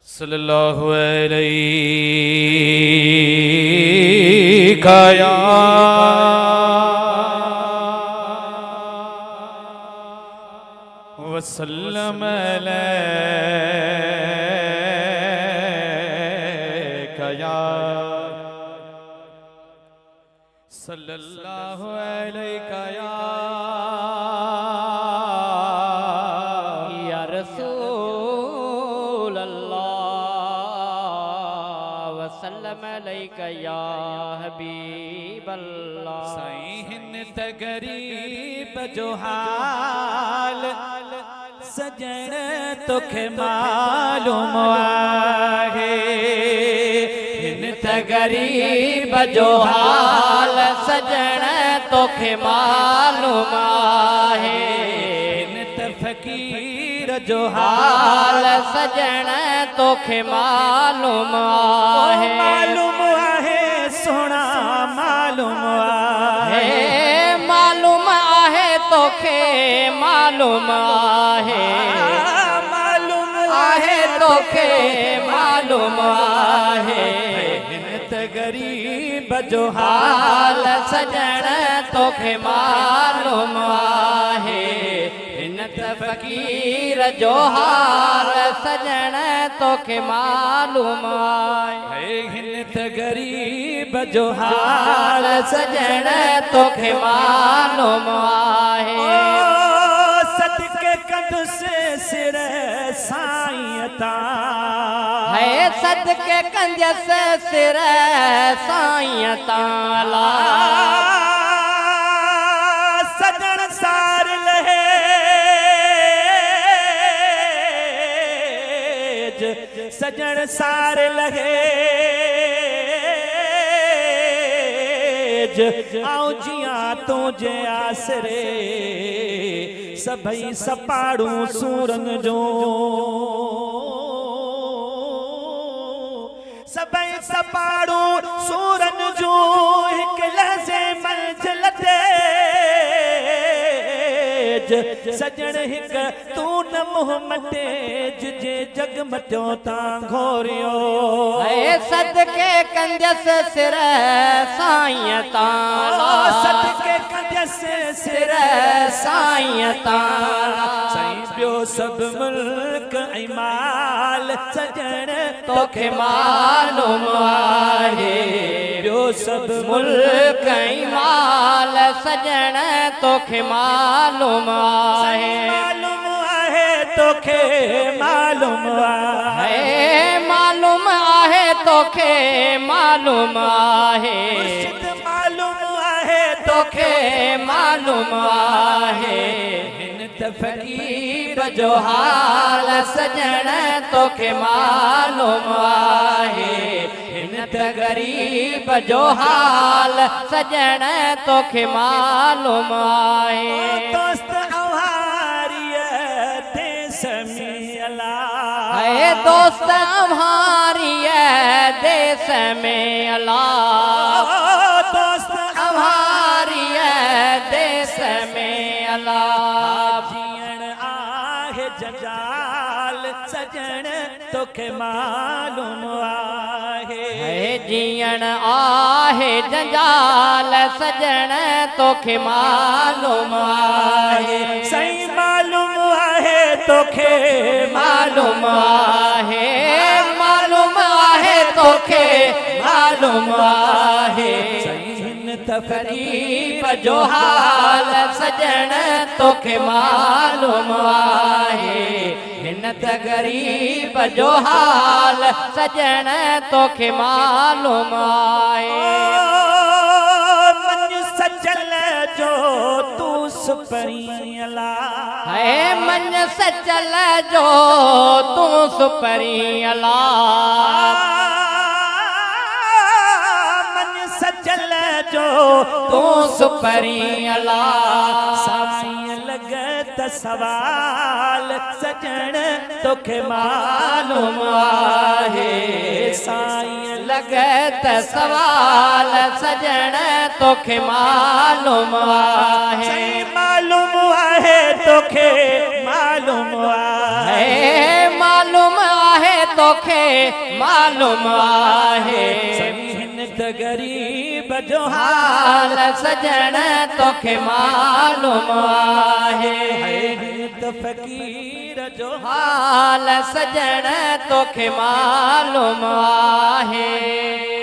सल्लल्लाहु अलैका या वसल्लम अलैका या सल्लल्लाहु अलैका या रसूल अल्लाह वसल्लम अलैका या हबीब अल्लाह। साईं त गरीब जो हाल सजण तोखे मालूम आहे। हिन त गरीब जो हाल सजण तोखे मालूम आहे। हिन त फ़कीर जो हाल सजण तोखे मालूम आहे। मालूम आहे सोना मालूम आहे। मालूम आहे तोखे मालूम आहे। मालूम आहे तोखे मालूम आहे। हिन त गरीब जो हाल सजण तोखे मालूम आहे। हिन त फ़कीर जो हाल सजण तोखे मालूम आहे। हिन त गरीब जो हाल सजण तोखे मालूम आहे। सदके कंदुसि सिर साईं तां है सदके कंदुसि सिर साईं तां। सजण सार लहे सजण सार लहे आऊं जियां तुझे आसरे सभई सपाड़ू सूरन जो सभई सपाड़ू सूरन जो हिक लहज़े मंजिल ते सजण हिक तू न मुँह मटे जे जग मटियो तां घोरियो। सदके कंदुसि सिर साईं तां। सदके कंदुसि सिर साईं तां। साईं ॿियो सभु मुल्क ऐं माल सजण तोखे मालूम आहे। ॿियो सभु मुल्क ऐं माल सजण तोखे मालूम आहे। मालूम आहे तोखे मालूम आहे। मालूम आहे तोखे मालूम आहे। मालूम आहे तोखे मालूम आहे। हिन त फ़कीर जो हाल सजण तोखे मालूम आहे। हिन त गरीब जो हाल सजण तोखे मालूम आहे। दोस्त अवारीअ देश में अला है दोस्त हमारी देश में अला। दोस्त हमारी देश में अला। जियण आहे जंजाल सजण तोखे मालूम आहे। जियण आहे जंजाल सजण तोखे मालूम आहे। सही मालूम आहे तोखे मालूम आहे। मालूम आहे तोखे मालूम आहे। हिन त गरीब जो हाल सजण तोखे मालूम आहे। हिन त गरीब जो हाल सजण तोखे मालूम आहे। मन सजल जो तू सुपरीला है मन सजल जो तू सुपरीला। सजल जो तू सुपरीला। साईं लगत सवाल सजण तोखे मालूम आहे। साईं लगत सवाल सजण तोखे मालूम आहे। मालूम आहे तोखे मालूम आहे। मालूम आहे तोखे मालूम आहे हिन त गरीब जो हाल सजण तोखे मालूम आहे हिन त फ़कीर जो हाल सजण तोखे मालूम आहे